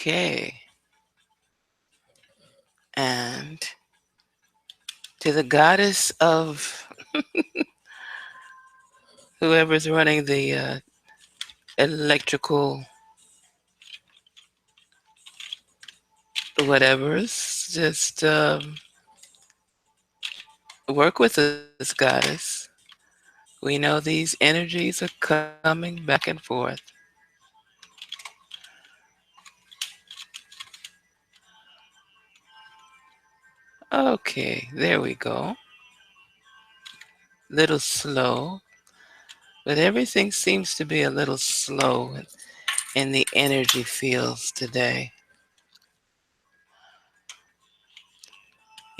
Okay. And to the goddess of whoever's running the electrical whatever's, just work with us, goddess. We know these energies are coming back and forth. Okay, there we go. Little slow, but everything seems to be a little slow in the energy fields today.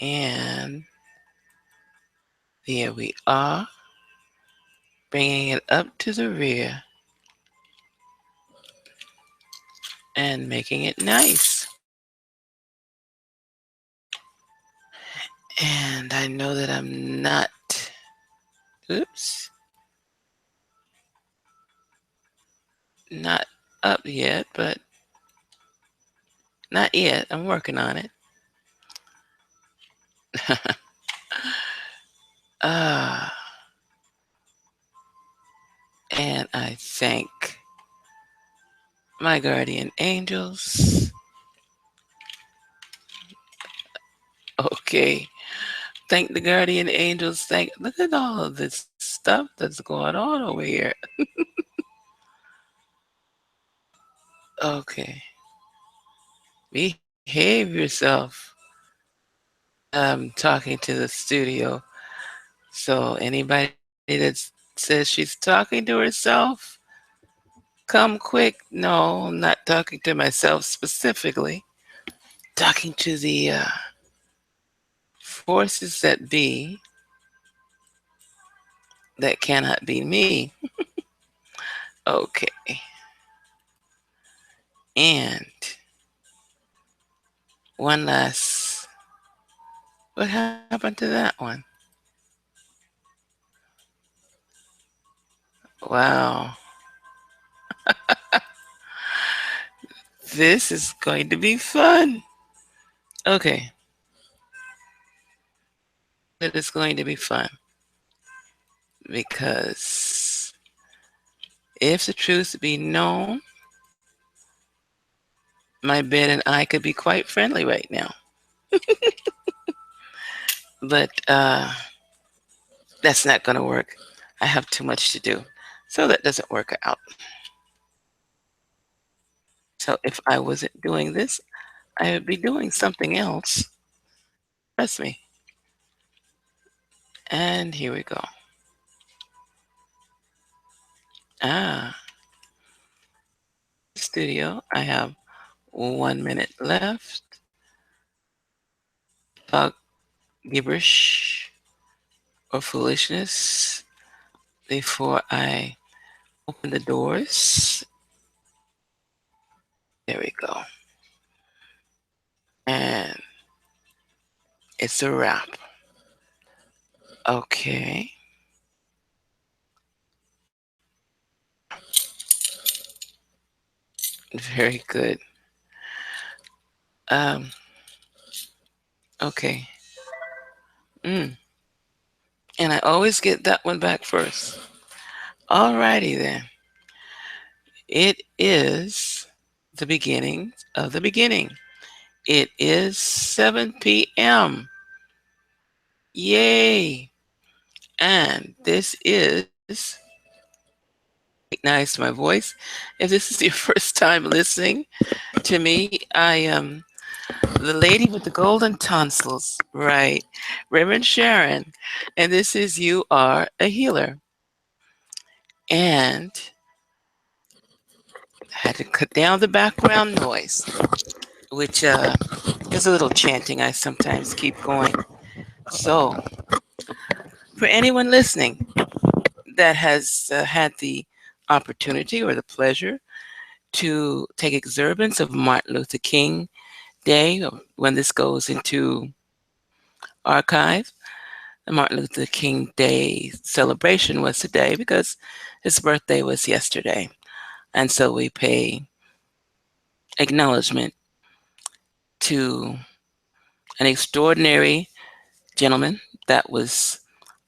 And here we are, bringing it up to the rear and making it nice. And I know that I'm not, oops, not up yet, but not yet. I'm working on it. Ah, and I thank my guardian angels. Okay. Thank the guardian angels. Look at all of this stuff that's going on over here. Okay. Behave yourself. Talking to the studio. So anybody that says she's talking to herself, come quick. No, I'm not talking to myself specifically. Talking to the forces that be that cannot be me. Okay. And one last. What happened to that one? Wow. This is going to be fun. Okay. I know that it's going to be fun because if the truth be known, my bed and I could be quite friendly right now. But that's not going to work. I have too much to do. So that doesn't work out. So if I wasn't doing this, I would be doing something else. Trust me. And here we go. Ah, studio. I have 1 minute left. Talk gibberish or foolishness before I open the doors. There we go. And it's a wrap. Okay. Very good. Um, okay. Mm. And I always get that one back first. Alrighty then. It is the beginning of the beginning. It is 7 p.m. Yay! And this is recognize my voice. If this is your first time listening to me, I am the lady with the golden tonsils, right? Reverend Sharon. And this is You Are a Healer. And I had to cut down the background noise, which is a little chanting I sometimes keep going. So, for anyone listening that has had the opportunity or the pleasure to take observance of Martin Luther King Day, when this goes into archive, the Martin Luther King Day celebration was today because his birthday was yesterday. And so we pay acknowledgement to an extraordinary gentleman that was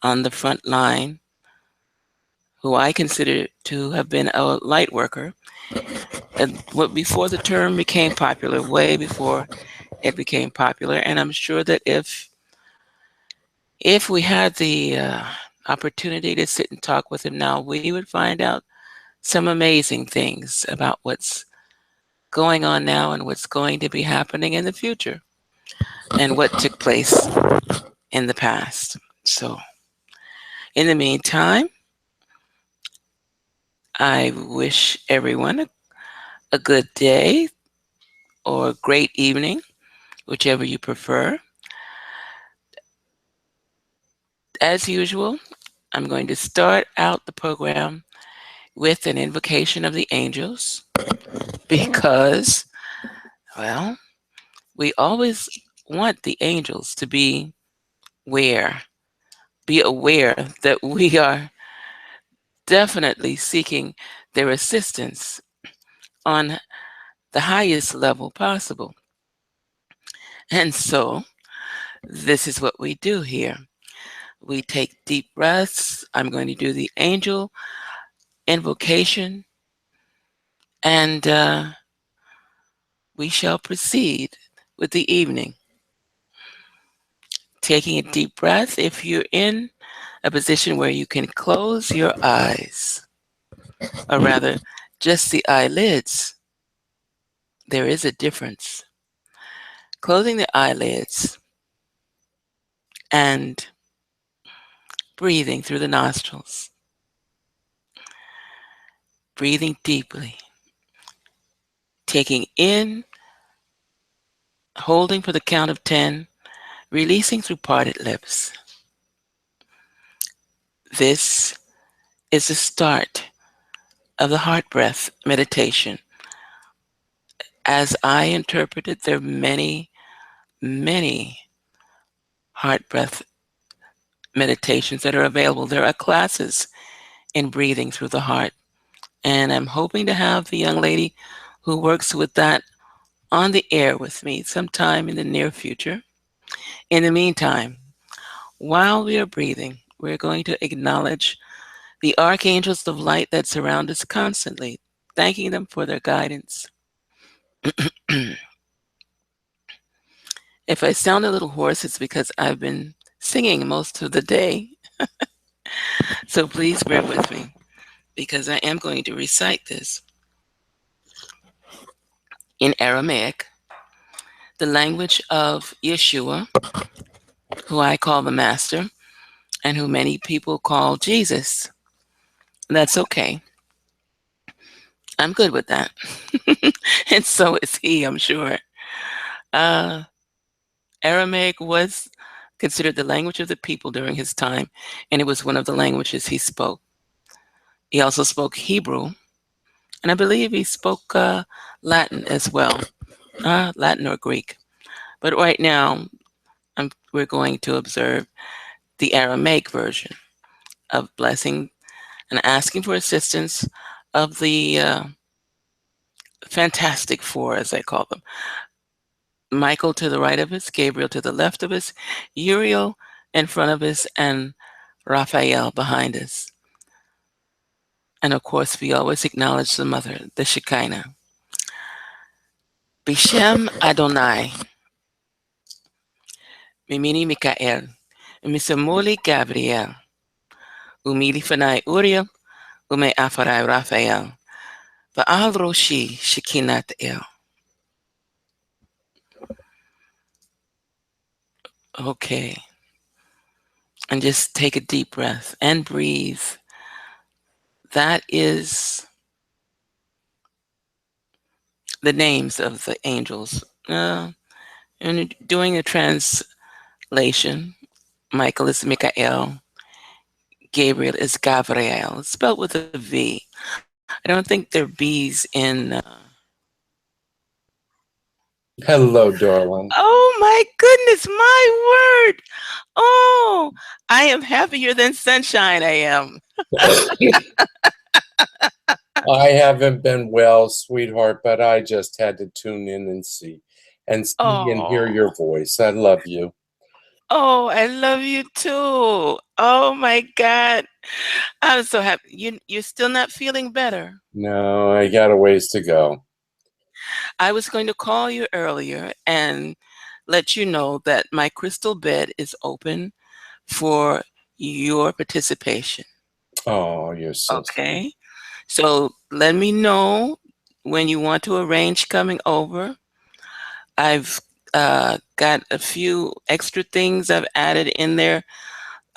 on the front line, who I consider to have been a light worker, and what before the term became popular, way before it became popular. And I'm sure that if we had the opportunity to sit and talk with him now, we would find out some amazing things about what's going on now and what's going to be happening in the future and what took place in the past. So, in the meantime, I wish everyone a good day or a great evening, whichever you prefer. As usual, I'm going to start out the program with an invocation of the angels because, well, we always want the angels to aware, be aware that we are definitely seeking their assistance on the highest level possible. And so, this is what we do here. We take deep breaths. I'm going to do the angel invocation, and we shall proceed with the evening. Taking a deep breath, if you're in a position where you can close your eyes, or rather, just the eyelids, there is a difference. Closing the eyelids and breathing through the nostrils, breathing deeply, taking in, holding for the count of 10, releasing through parted lips. This is the start of the heart breath meditation. As I interpret it, there are many, many heart breath meditations that are available. There are classes in breathing through the heart. And I'm hoping to have the young lady who works with that on the air with me sometime in the near future. In the meantime, while we are breathing, we're going to acknowledge the archangels of light that surround us constantly, thanking them for their guidance. If I sound a little hoarse, it's because I've been singing most of the day. So please bear with me because I am going to recite this in Aramaic, the language of Yeshua, who I call the Master and who many people call Jesus. That's okay. I'm good with that. And so is he, I'm sure. Uh, Aramaic was considered the language of the people during his time, and it was one of the languages he spoke. He also spoke Hebrew, and I believe he spoke Latin as well, Latin or Greek. But right now, we're going to observe the Aramaic version of blessing and asking for assistance of the Fantastic Four, as I call them. Michael to the right of us, Gabriel to the left of us, Uriel in front of us, and Raphael behind us. And of course, we always acknowledge the mother, the Shekinah. Bishem Adonai, Mimini Mikael, Misamuli Gabriel, Umili Fanai Uriel, Ume Afarai Raphael, Va'al Roshi Shekinat El. Okay. And just take a deep breath and breathe. That is the names of the angels. And doing a translation, Michael is Mikael, Gabriel is Gavriel, spelled with a V. I don't think there are B's in. Hello, darling. Oh my goodness, my word. Oh, I am happier than sunshine. I am. I haven't been well, sweetheart, but I just had to tune in and see and hear Oh, your voice. I love you. oh, I love you too. Oh my God. I'm so happy. You're still not feeling better. No, I got a ways to go. I was going to call you earlier and let you know that my crystal bed is open for your participation. Oh, you're so sweet. Okay. So let me know when you want to arrange coming over. I've got a few extra things I've added in there.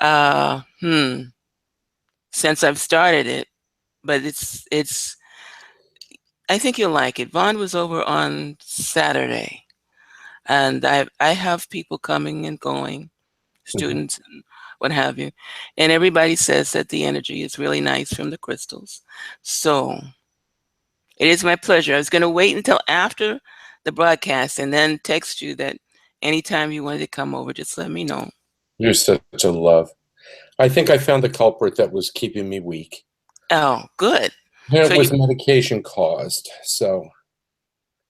Uh, hmm, since I've started it, but it's. I think you'll like it. Vaughn was over on Saturday, and I have people coming and going, Mhm. students and what have you, and everybody says that the energy is really nice from the crystals. So it is my pleasure. I was going to wait until after the broadcast and then text you that anytime you wanted to come over, just let me know. You're such a love. I think I found the culprit that was keeping me weak. Oh, good. And it So you, was medication caused, so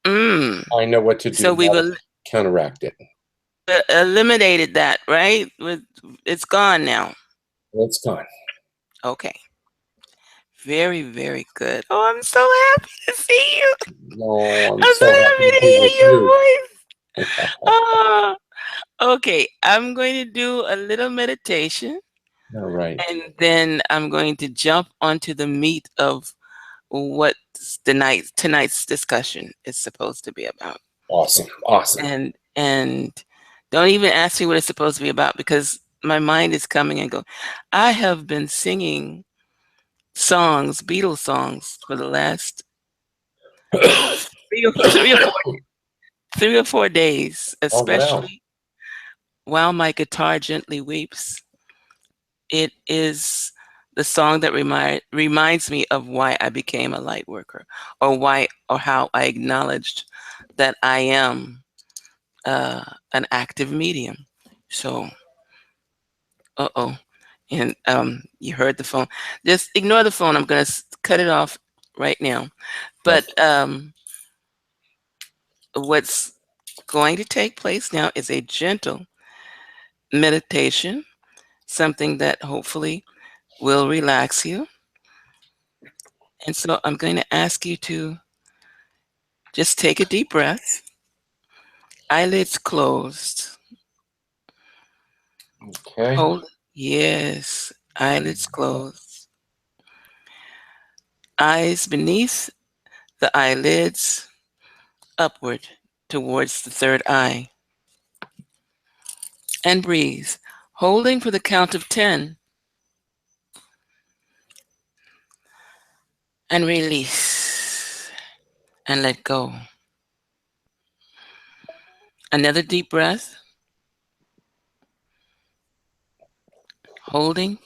mm, I know what to do so now we've to counteract it. eliminated that, right? It's gone now. It's gone. Okay. Very, very good. Oh, I'm so happy to see you. No, I'm I'm so so happy happy to to be hear with your you. voice. Oh, okay. I'm going to do a little meditation All right. and then I'm going to jump onto the meat of what tonight's discussion is supposed to be about. Awesome. Awesome. And don't even ask me what it's supposed to be about because my mind is coming and go. I have been singing songs, Beatles songs, for the last three or four, 3 or 4 days, Oh, wow. especially while my guitar gently weeps. It is the song that reminds me of why I became a light worker, or why or how I acknowledged that I am an active medium. So, uh-oh. And you heard the phone. Just ignore the phone. I'm going to cut it off right now. But Okay. what's going to take place now is a gentle meditation, something that hopefully will relax you. And so I'm going to ask you to just take a deep breath, eyelids closed. Okay. Hold, yes, eyelids closed. Eyes beneath the eyelids, upward towards the third eye. And breathe, holding for the count of 10, and release, and let go. Another deep breath, holding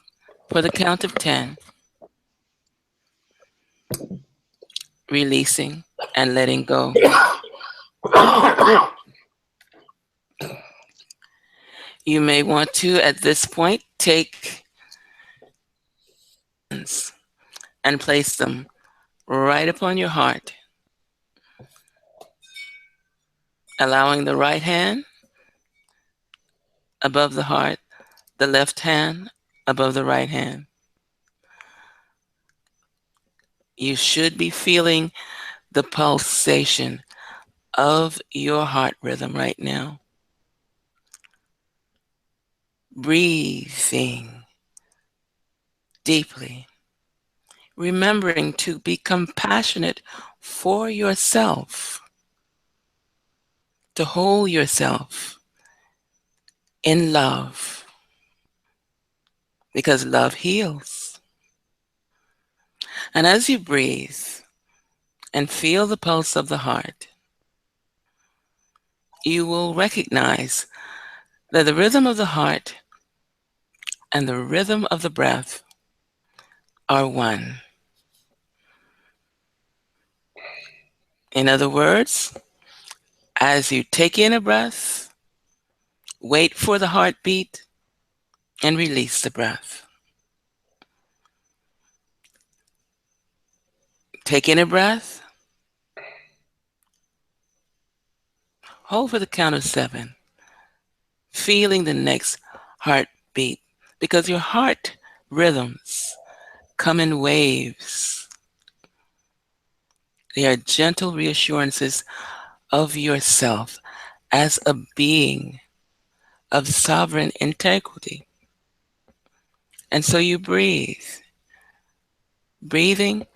for the count of 10, releasing, and letting go. You may want to, at this point, take hands and place them right upon your heart, allowing the right hand above the heart, the left hand above the right hand. You should be feeling the pulsation of your heart rhythm right now. Breathing deeply, remembering to be compassionate for yourself, to hold yourself in love, because love heals. And as you breathe and feel the pulse of the heart, you will recognize that the rhythm of the heart and the rhythm of the breath are one. In other words, as you take in a breath, wait for the heartbeat and release the breath. Take in a breath. Hold for the count of 7. Feeling the next heartbeat, because your heart rhythms come in waves. They are gentle reassurances of yourself as a being of sovereign integrity. And so you breathe, breathing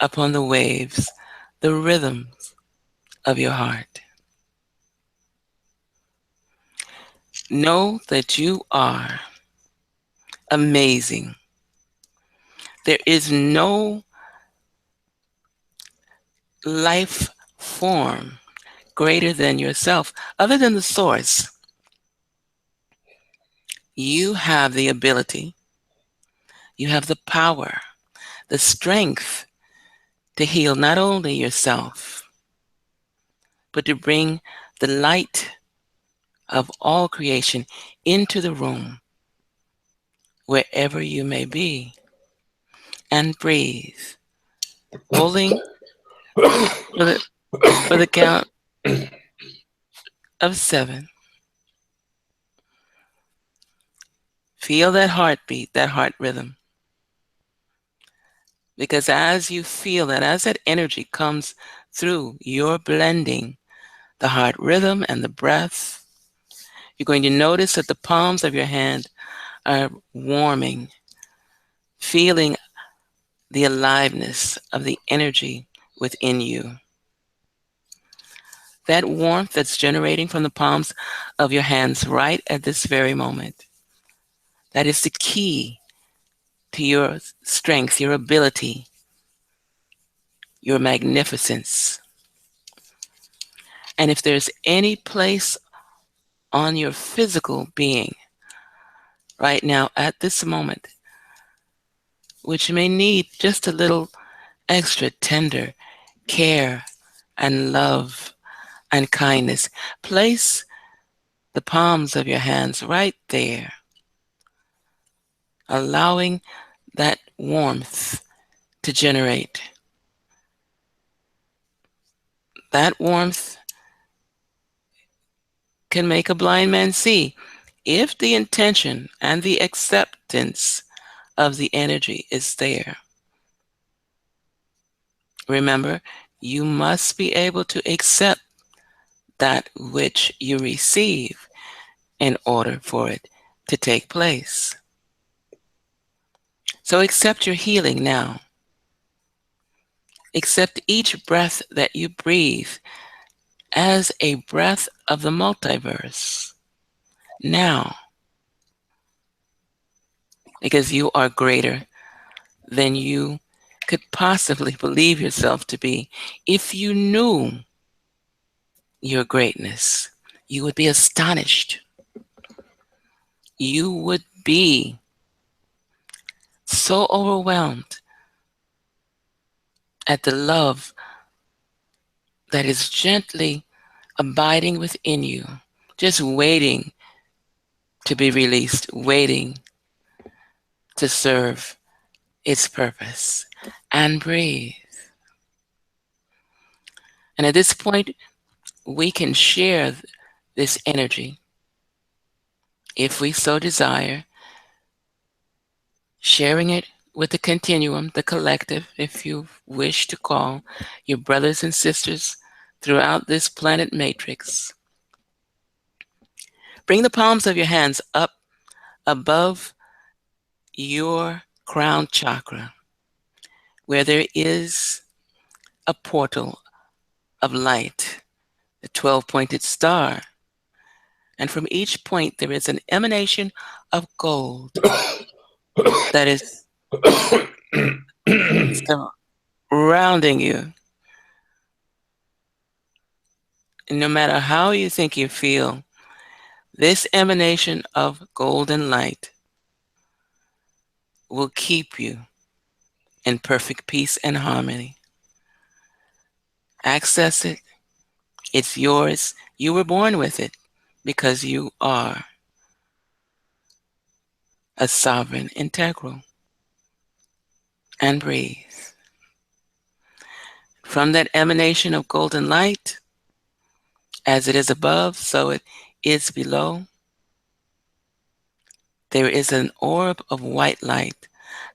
upon the waves, the rhythms of your heart. Know that you are amazing. There is no life form greater than yourself, other than the source. You have the ability, you have the power, the strength to heal not only yourself, but to bring the light of all creation into the room, wherever you may be. And breathe, holding for the count of 7. Feel that heartbeat, that heart rhythm. Because as you feel that, as that energy comes through, you're blending the heart rhythm and the breath. You're going to notice that the palms of your hand are warming, feeling the aliveness of the energy within you. That warmth that's generating from the palms of your hands right at this very moment, that is the key to your strength, your ability, your magnificence. And if there's any place on your physical being right now at this moment which may need just a little extra tender care and love and kindness, place the palms of your hands right there, allowing that warmth to generate. That warmth can make a blind man see if the intention and the acceptance of the energy is there. Remember, you must be able to accept that which you receive in order for it to take place. So accept your healing now. Accept each breath that you breathe as a breath of the multiverse now, because you are greater than you could possibly believe yourself to be. If you knew your greatness, you would be astonished. You would be so overwhelmed at the love that is gently abiding within you, just waiting to be released, waiting to serve its purpose. And breathe. And at this point, we can share this energy, if we so desire, sharing it with the continuum, the collective, if you wish to call your brothers and sisters throughout this planet matrix. Bring the palms of your hands up above your crown chakra, where there is a portal of light, the 12-pointed star. And from each point, there is an emanation of gold that is surrounding you. And no matter how you think you feel, this emanation of golden light will keep you in perfect peace and harmony. Access it. It's yours. You were born with it because you are a sovereign integral. And breathe. From that emanation of golden light, as it is above, so it is below, there is an orb of white light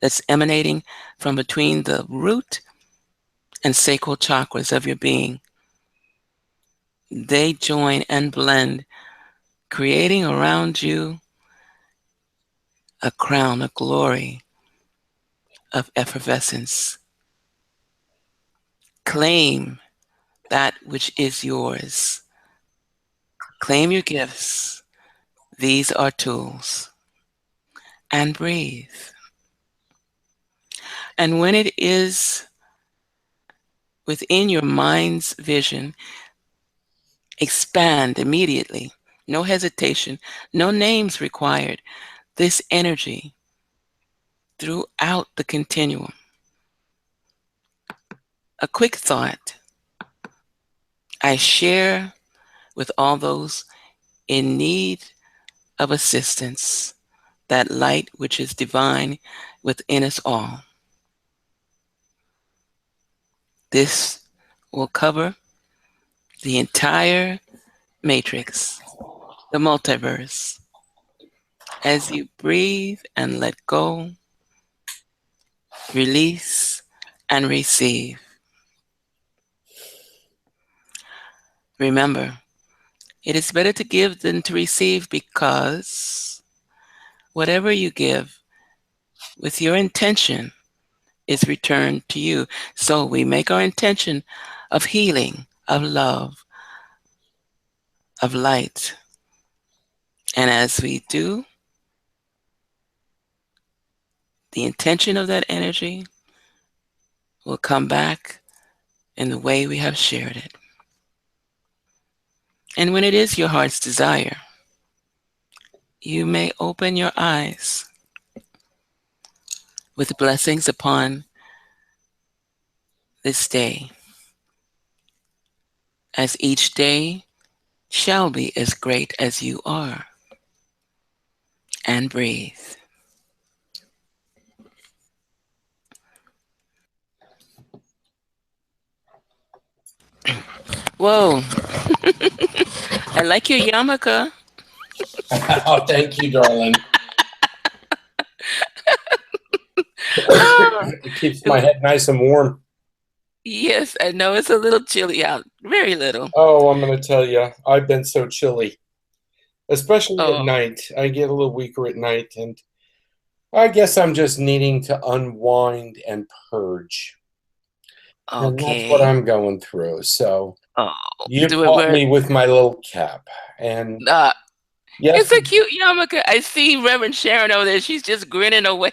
that's emanating from between the root and sacral chakras of your being. They join and blend, creating around you a crown of glory of effervescence. Claim that which is yours. Claim your gifts. These are tools. And breathe. And when it is within your mind's vision, expand immediately. No hesitation, no names required. This energy throughout the continuum. A quick thought. I share with all those in need of assistance that light which is divine within us all. This will cover the entire matrix, the multiverse. As you breathe and let go, release and receive. Remember, it is better to give than to receive, because whatever you give with your intention is returned to you. So we make our intention of healing, of love, of light. And as we do, the intention of that energy will come back in the way we have shared it. And when it is your heart's desire, you may open your eyes with blessings upon this day, as each day shall be as great as you are. And breathe. Whoa. I like your yarmulke. Oh, thank you, darling. Oh, It keeps my head nice and warm. yes, I know it's a little chilly out. Very little. Oh, I'm going to tell you, I've been so chilly, especially at Oh, night. I get a little weaker at night, and I guess I'm just needing to unwind and purge. And that's what okay. I'm going through. So Oh, you do it caught where me with my little cap. And yes, it's a cute yarmulke. I see Reverend Sharon over there. She's just grinning away.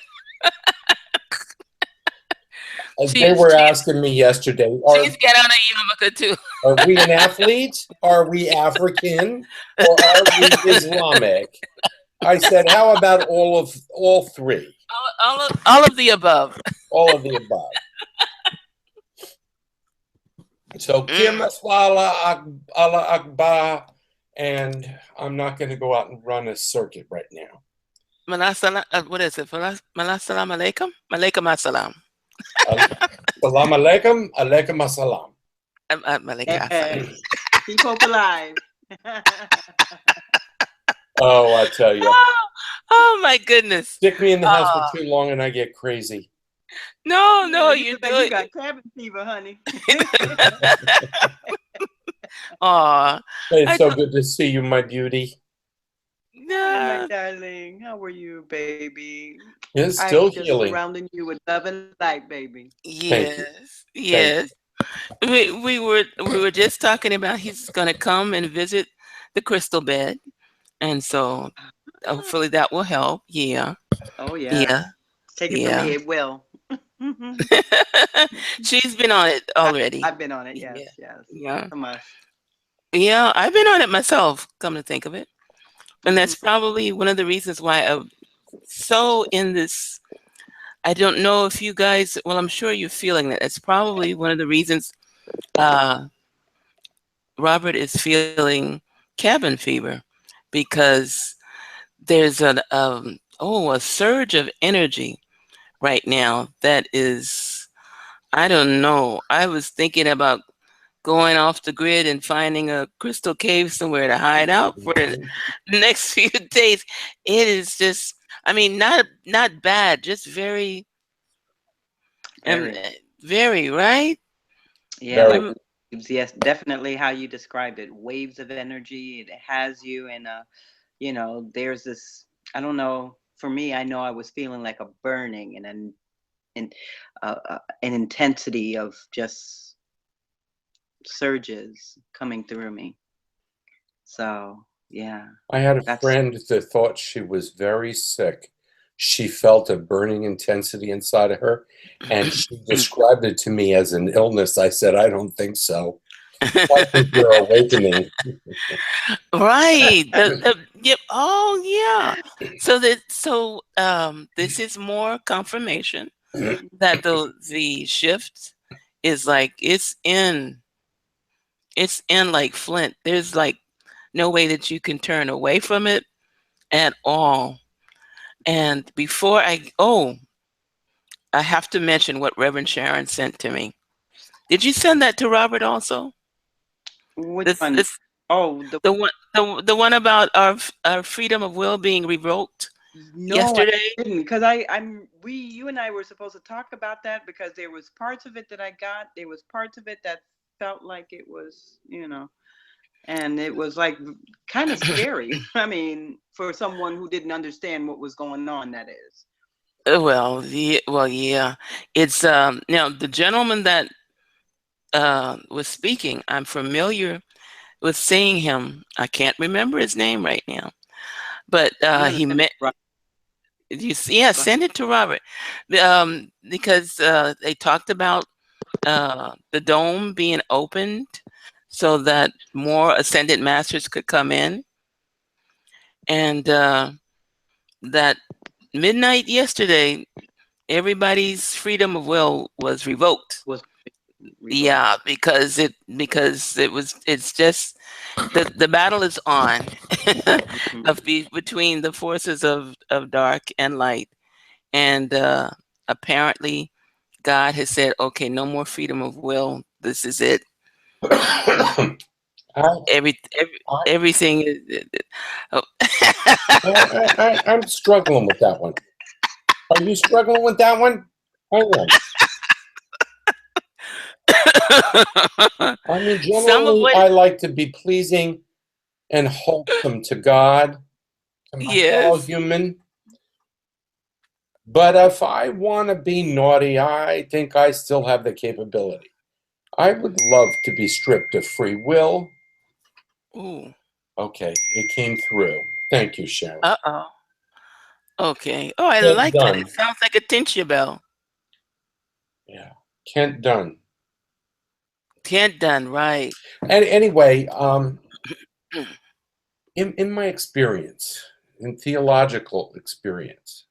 they She, were she asking me yesterday, she's got on a yarmulke too. are we an athlete? Are we African? Or are we Islamic? I said, how about all three? All of the above. All of the above. So Kim Mm. Allah Akbar, and I'm not going to go out and run a circuit right now. What is it? Salam alaikum? Malaikum assalam. Salam alaikum, alaikum assalam. Malaikum Hey, assalam. keep hope alive. Oh, I tell you, Oh my goodness. stick me in the house for too long and I get crazy. No, Yeah, you look do like you it. got cabin fever, honey. Aw. It's I so don't, good to see you, my beauty. Hi, my no. darling. How are you, baby? It's I'm still just healing. surrounding you with love and light, baby. Thank you. Yes. Thank Yes. We were just talking about he's gonna come and visit the crystal bed. And so hopefully that will help. Yeah. Oh, yes. Yeah. Take it from Yeah. me, it will. She's been on it already. I've been on it. Yes, Yeah. yes. Yeah. It's a must. Yeah. I've been on it myself, come to think of it. And that's Mhm. probably one of the reasons why I'm so in this. I don't know if you guys, well, I'm sure you're feeling that. It's probably one of the reasons uh, Robert is feeling cabin fever, because there's a surge of energy right now that is I don't know. I was thinking about going off the grid and finding a crystal cave somewhere to hide out for the next few days. It is just, I mean, not bad, just very, um, Very. very right. Yeah, like Um, waves. Yes, definitely how you described it. Waves of energy. It has you, and there's this. I don't know. For me, I know I was feeling like a burning and an intensity of just surges coming through me. So yeah, I had a that's friend that thought she was very sick. She felt a burning intensity inside of her, and she described it to me as an illness. I said, I don't think so. I think you're awakening. Right. Yep. Oh yeah. This is more confirmation that the shift is like it's in like Flint. There's like no way that you can turn away from it at all. And I have to mention what Reverend Sharon sent to me. Did you send that to Robert also? which This one? this Oh, the one about our freedom of will being revoked no, I yesterday. didn't, because you and I were supposed to talk about that, because there was parts of it that I got. There was parts of it that felt like it was, and it was like kind of scary. I mean, for someone who didn't understand what was going on, that is. Yeah. It's now the gentleman that was speaking. I'm familiar with seeing him. I can't remember his name right now, but I'm gonna he send it met. right. Yeah, Go ahead. send it to Robert, because they talked about the dome being opened so that more ascended masters could come in, and that midnight yesterday, everybody's freedom of will was revoked. Was revoked. Yeah, it's just the battle is on Mhm. between the forces of dark and light, and apparently God has said, okay, no more freedom of will. This is it. I, Every, I, everything is. Oh. I'm struggling with that one. Are you struggling with that one? I am. I mean, Some of generally, what, I like to be pleasing and wholesome to God, to my fellow yes, human. But if I want to be naughty, I think I still have the capability. I would love to be stripped of free will. ooh, Okay, it came through. Thank you, Sharon. uh-oh, okay. Oh, I Kent like that. It Dunn. sounds like a tinsha bell. Yeah, Kent Dunn. Tent done, right. And anyway, in my experience, in theological experience,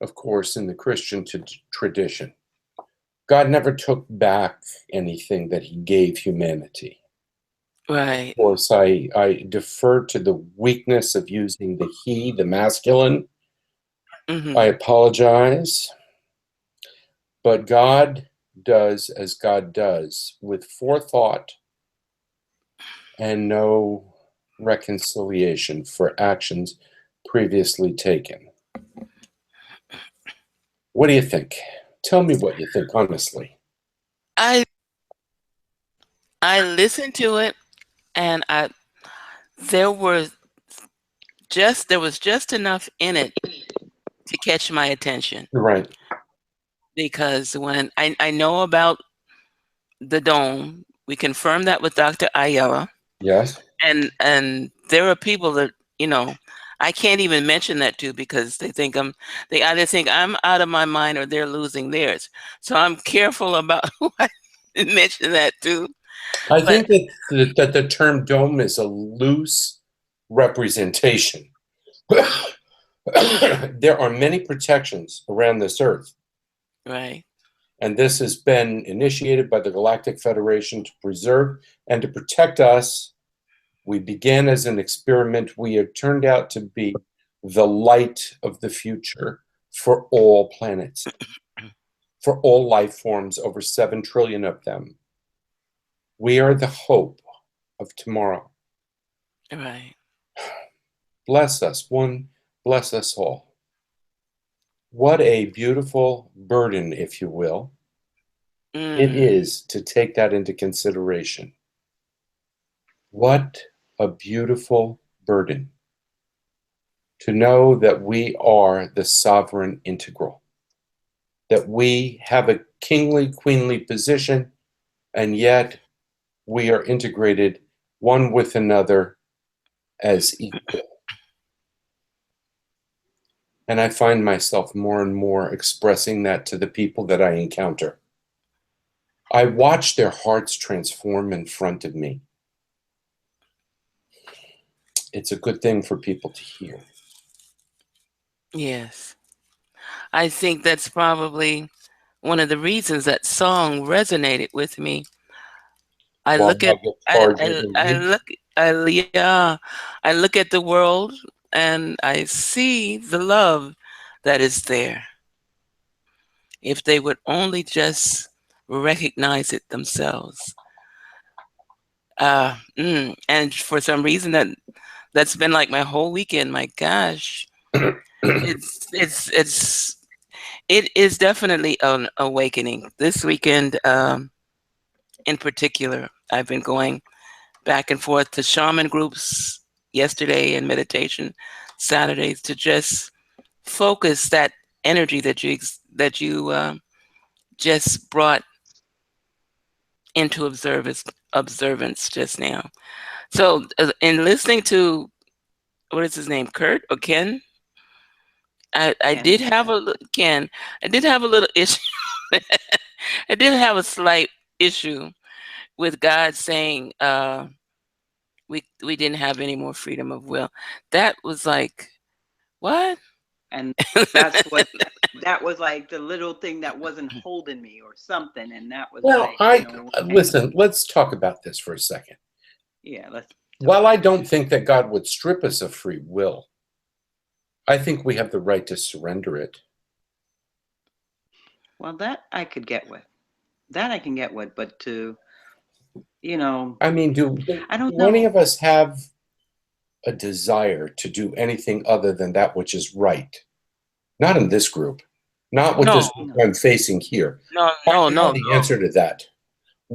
of course, in the Christian tradition, God never took back anything that he gave humanity. Right. Of course, I defer to the weakness of using the he, the masculine. Hmm. I apologize. But God does as God does, with forethought and no reconciliation for actions previously taken. What do you think? Tell me what you think, honestly. I I listened to it, and there were there was just enough in it to catch my attention, Right. because when I know about the dome, we confirmed that with Dr. Ayala, Yes. and there are people that I can't even mention that to, because they either think I'm out of my mind or they're losing theirs. So I'm careful about who I mention that to. I But think that the term dome is a loose representation. There are many protections around this earth, right, and this has been initiated by the Galactic Federation to preserve and to protect us. We began as an experiment. We have turned out to be the light of the future for all planets. for all life forms, over 7 trillion of them. We are the hope of tomorrow. Right. Bless us, one, bless us all. What a beautiful burden, if you will, it is to take that into consideration. What a beautiful burden to know that we are the sovereign integral, that we have a kingly, queenly position, and yet we are integrated one with another as equal. And I find myself more and more expressing that to the people that I encounter. I watch their hearts transform in front of me. It's a good thing for people to hear. Yes. I think that's probably one of the reasons that song resonated with me. I Well, look at I look at the world and I see the love that is there. If they would only just recognize it themselves. And for some reason that's been like my whole weekend. My gosh. It is definitely an awakening. This weekend, in particular, I've been going back and forth to shaman groups yesterday and meditation Saturdays to just focus that energy that you just brought into observance just now. So, in listening to what is his name, Kurt or Ken? I did have Ken. I did have a little issue. I did have a slight issue with God saying we didn't have any more freedom of will. That was like, what? And that's what that was like, the little thing that wasn't holding me or something. And that was listen, let's talk about this for a second. Yeah, While I don't think that God would strip us of free will, I think we have the right to surrender it. Well, that I could get with. That I can get with, but to, I mean, do any of us have a desire to do anything other than that which is right? Not in this group. Not with this group I'm facing here. No. The answer to that.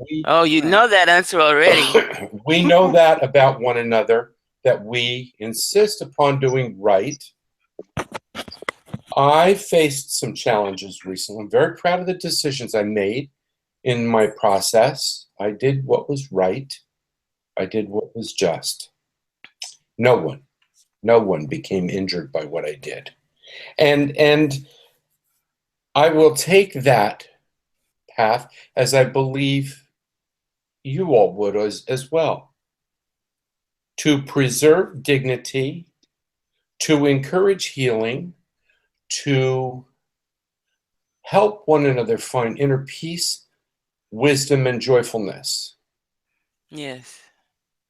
You know that answer already. We know that about one another, that we insist upon doing right. I faced some challenges recently. I'm very proud of the decisions I made in my process. I did what was right. I did what was just. No one became injured by what I did. And I will take that path, as I believe you all would as well, to preserve dignity, to encourage healing, to help one another find inner peace, wisdom, and joyfulness. Yes.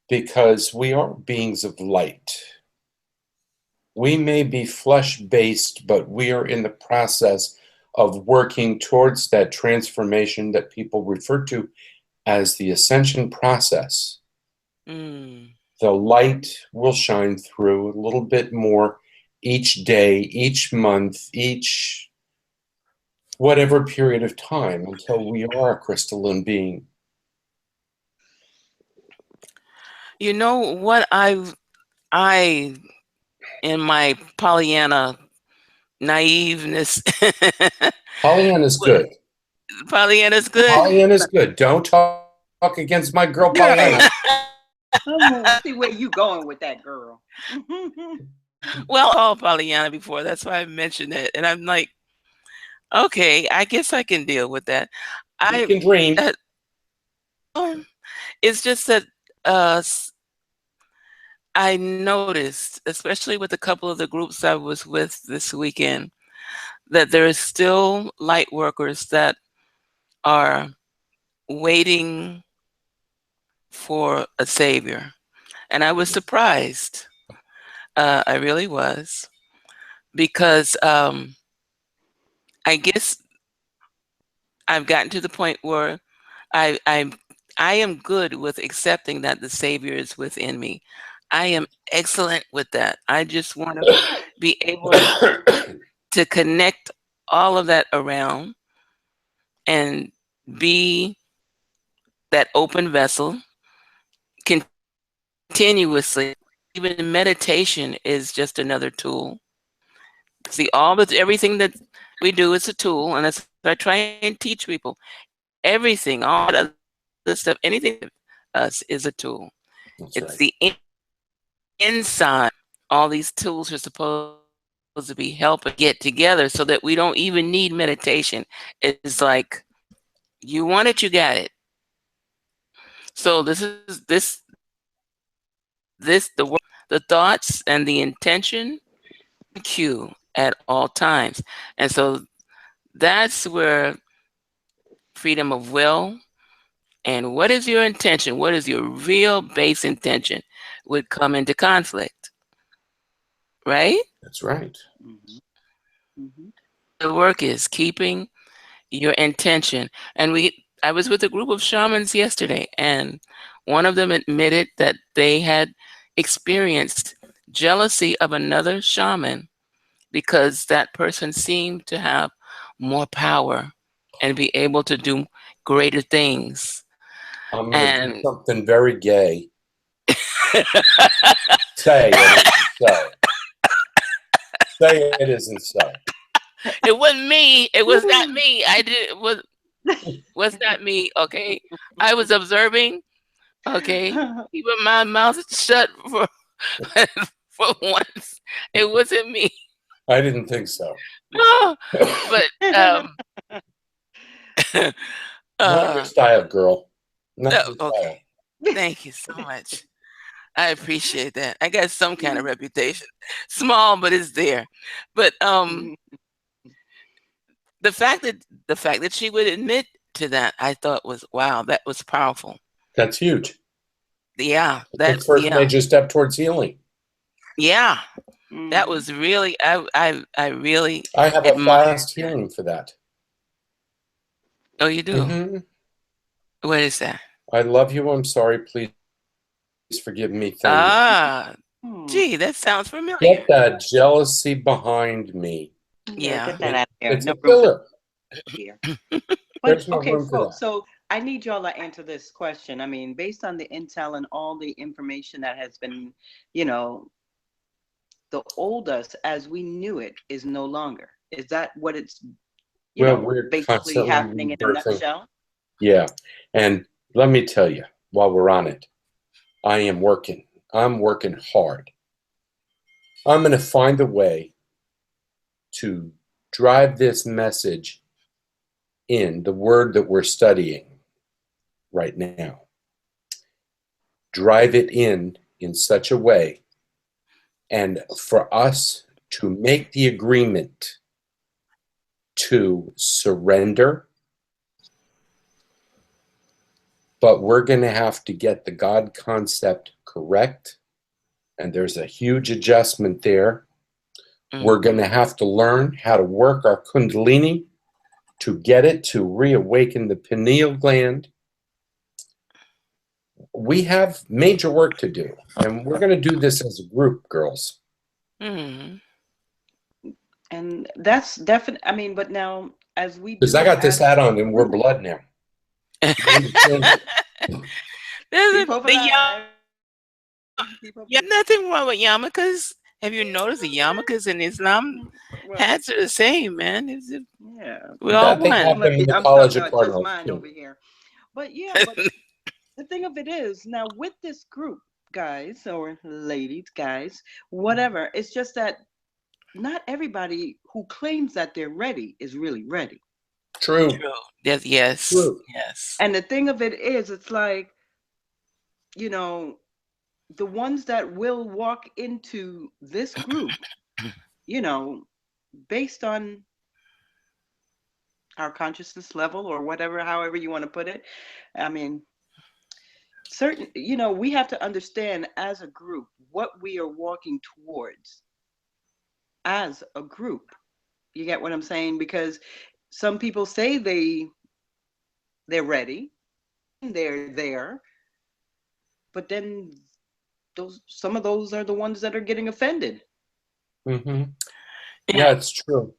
Because we are beings of light. We may be flesh-based, but we are in the process of working towards that transformation that people refer to as the ascension process. The light will shine through a little bit more each day, each month, each whatever period of time until we are a crystalline being. You know what I in my Pollyanna naiveness. Pollyanna's good. Pollyanna's good. Pollyanna's good. Don't talk against my girl Pollyanna. I see where you going with that, girl. Well, I called Pollyanna before. That's why I mentioned it. And I'm like, okay, I guess I can deal with that. You can dream. It's just that I noticed, especially with a couple of the groups I was with this weekend, that there are still light workers that are waiting for a savior. And I was surprised. I really was. Because I guess I've gotten to the point where I I I am good with accepting that the Savior is within me. I am excellent with that. I just want to be able to connect all of that around and be that open vessel continuously. Even meditation is just another tool. See, everything that we do is a tool, and that's what I try and teach people. Everything, all that other stuff, anything us is a tool. That's It's right. the inside. All these tools are supposed to be helping get together so that we don't even need meditation. It's like you want it, you got it. So the thoughts and the intention cue at all times. And so that's where freedom of will and what is your intention, what is your real base intention would come into conflict, right? That's right. The work is keeping your intention. And I was with a group of shamans yesterday, and one of them admitted that they had experienced jealousy of another shaman because that person seemed to have more power and be able to do greater things. I'm going to do And something very gay. Say it isn't so. Say it isn't so. it wasn't me. It was not me. Was not me. Okay. I was observing. Okay. Keeping my mouth shut for for once. It wasn't me. I didn't think so. Oh, but Not your style, girl. Not your style. okay. Thank you so much. I appreciate that. I got some kind of reputation. Small, but it's there. But the fact that she would admit to that, I thought was wow, that was powerful. That's huge. Yeah. That's the first major step towards healing. Yeah. That was really I really I have a fast healing for that. Oh, you do? Mm-hmm. What is that? I love you. I'm sorry. Please forgive me. Thank you. Gee, that sounds familiar. Get that jealousy behind me. Yeah, get that out of there. It's a filler. Here. There's no room for that. So I need y'all to answer this question. I mean, based on the intel and all the information that has been, the old us as we knew it is no longer. Is that what it's, we're basically happening in a nutshell? Yeah. And let me tell you, while we're on it, I am working. I'm working hard. I'm going to find a way to drive this message in the word that we're studying right now. Drive it in such a way, and for us to make the agreement to surrender, but we're going to have to get the God concept correct, and there's a huge adjustment there. We're going to have to learn how to work our Kundalini to get it to reawaken the pineal gland. We have major work to do, and we're going to do this as a group, girls. And that's definitely, I mean, but now as we do, because I got this hat on and we're blood now. Nothing wrong with yarmulkes. Have you noticed the yarmulkes in Islam hats are the same, man? Yeah, we're all one. I'm talking about just mine over here. But yeah, but the thing of it is, now with this group, guys or ladies, guys, whatever, it's just that not everybody who claims that they're ready is really ready. True. Yes. True. Yes. And the thing of it is, it's like, the ones that will walk into this group, based on our consciousness level or whatever, however you want to put it. I mean, we have to understand as a group what we are walking towards as a group. You get what I'm saying? Because some people say they they're ready, they're there, but then some of those are the ones that are getting offended. Mm-hmm. Yeah. Yeah, it's true.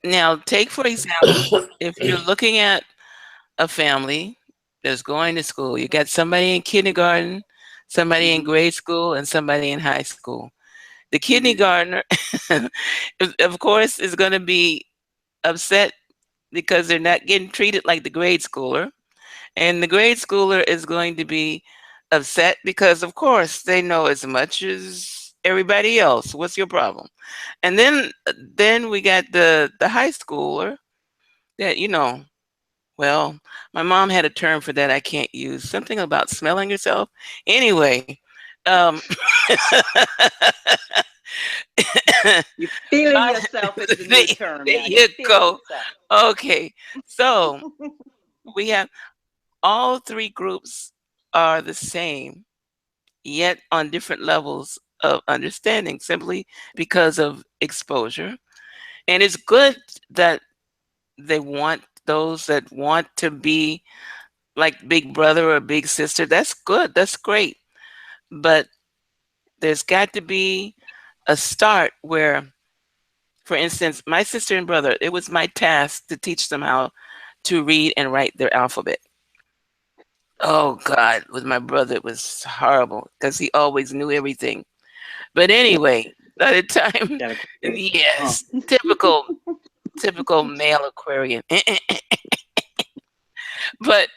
Now, take for example, if you're looking at a family that's going to school, you got somebody in kindergarten, somebody in grade school, and somebody in high school. The kindergartner, of course, is going to be upset because they're not getting treated like the grade schooler. And the grade schooler is going to be upset because, of course, they know as much as everybody else. What's your problem? And then we got the high schooler that, well, my mom had a term for that I can't use. Something about smelling yourself. Anyway, You're feeling yourself is the new term. There Now. you go. Okay, so we have all three groups are the same, yet on different levels of understanding, simply because of exposure. And it's good that they want those that want to be like big brother or big sister. That's good. That's great. But there's got to be a start where, for instance, my sister and brother, it was my task to teach them how to read and write their alphabet. Oh God, with my brother, it was horrible because he always knew everything. But anyway, by the time, yes, typical male Aquarian. But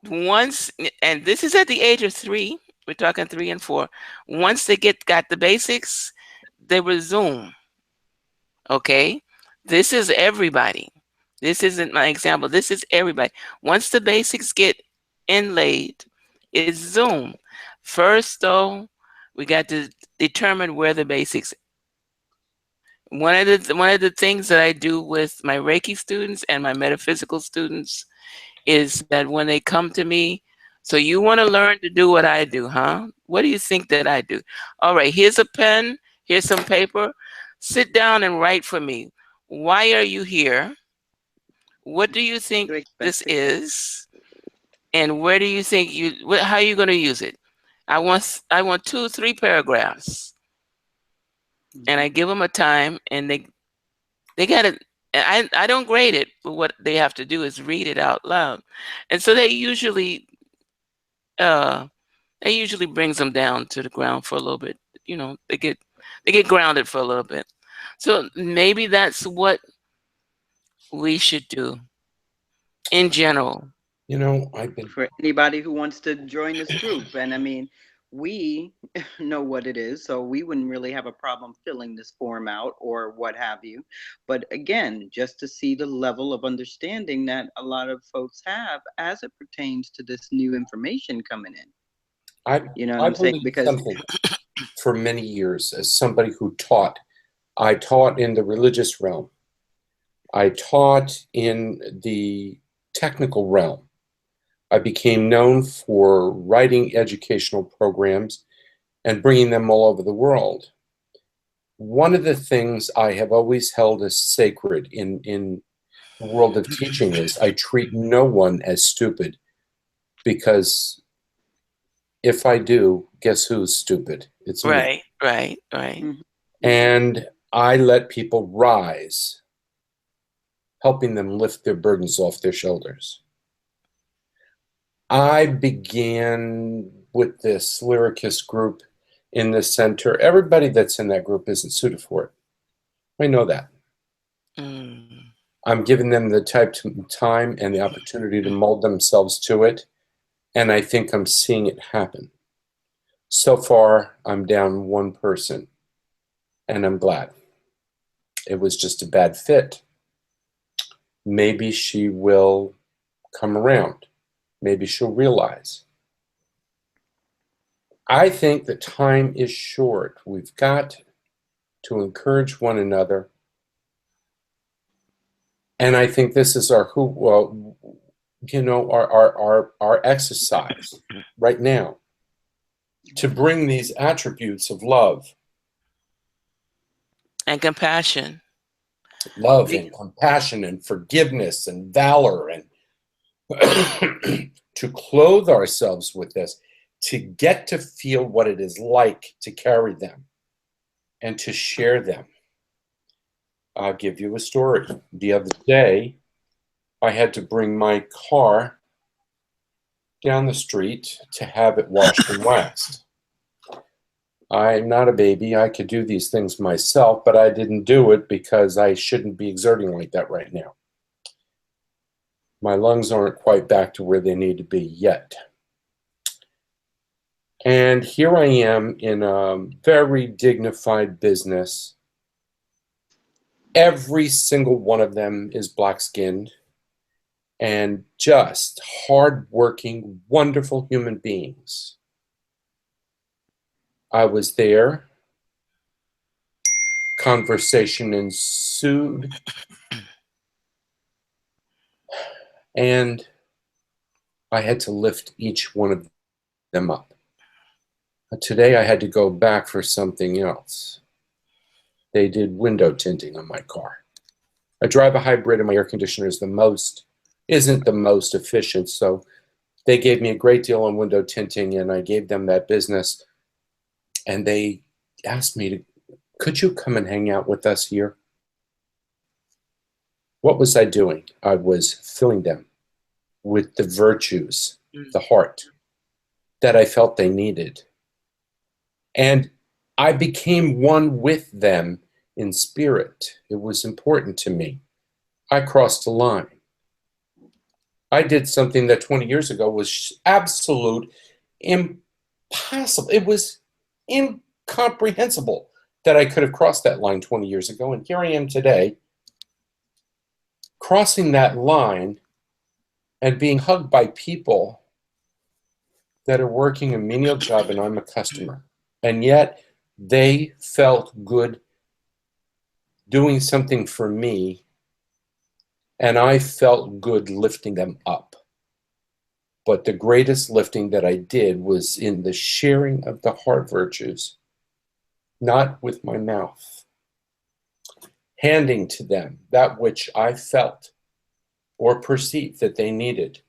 once, and this is at the age of 3, we're talking 3 and 4. Once they got the basics, they resume. Okay, this is everybody. This isn't my example. This is everybody. Once the basics get inlaid, it's Zoom. First, though, we got to determine where the basics. One of the things that I do with my Reiki students and my metaphysical students is that when they come to me, so you want to learn to do what I do, huh? What do you think that I do? All right, here's a pen, here's some paper. Sit down and write for me. Why are you here? What do you think this is? And where do you think how are you going to use it? I want 2, 3 paragraphs. And I give them a time, and they got it. I don't grade it, but what they have to do is read it out loud. And so they usually brings them down to the ground for a little bit. They get grounded for a little bit. So maybe that's what we should do in general. For anybody who wants to join this group. And I mean, we know what it is, so we wouldn't really have a problem filling this form out or what have you. But again, just to see the level of understanding that a lot of folks have as it pertains to this new information coming in. I'm saying? Because for many years, as somebody who taught, I taught in the religious realm. I taught in the technical realm. I became known for writing educational programs and bringing them all over the world. One of the things I have always held as sacred in the world of teaching is I treat no one as stupid, because if I do, guess who's stupid? It's me. Right. And I let people rise, helping them lift their burdens off their shoulders. I began with this lyricist group in the center. Everybody that's in that group isn't suited for it. I know that. I'm giving them the time and the opportunity to mold themselves to it, and I think I'm seeing it happen. So far, I'm down 1 person, and I'm glad. It was just a bad fit. Maybe she will come around. Maybe she'll realize. I think the time is short. We've got to encourage one another. And I think this is our exercise right now, to bring these attributes of love and compassion love and compassion and forgiveness and valor, and to clothe ourselves with this, to get to feel what it is like to carry them and to share them. I'll give you a story. The other day, I had to bring my car down the street to have it washed and waxed. I'm not a baby. I could do these things myself, but I didn't do it because I shouldn't be exerting like that right now. My lungs aren't quite back to where they need to be yet. And here I am in a very dignified business. Every single one of them is black-skinned and just hardworking, wonderful human beings. I was there. Conversation ensued. And I had to lift each one of them up. Today I had to go back for something else. They did window tinting on my car. I drive a hybrid and my air conditioner isn't the most efficient, so they gave me a great deal on window tinting, and I gave them that business. And they asked me could you come and hang out with us here? What was I doing? I was filling them with the virtues, the heart that I felt they needed. And I became one with them in spirit. It was important to me. I crossed the line. I did something that 20 years ago was absolute impossible. It was incomprehensible that I could have crossed that line 20 years ago. And here I am today, crossing that line and being hugged by people that are working a menial job and I'm a customer. And yet they felt good doing something for me, and I felt good lifting them up. But the greatest lifting that I did was in the sharing of the heart virtues, not with my mouth. Handing to them that which I felt or perceived that they needed,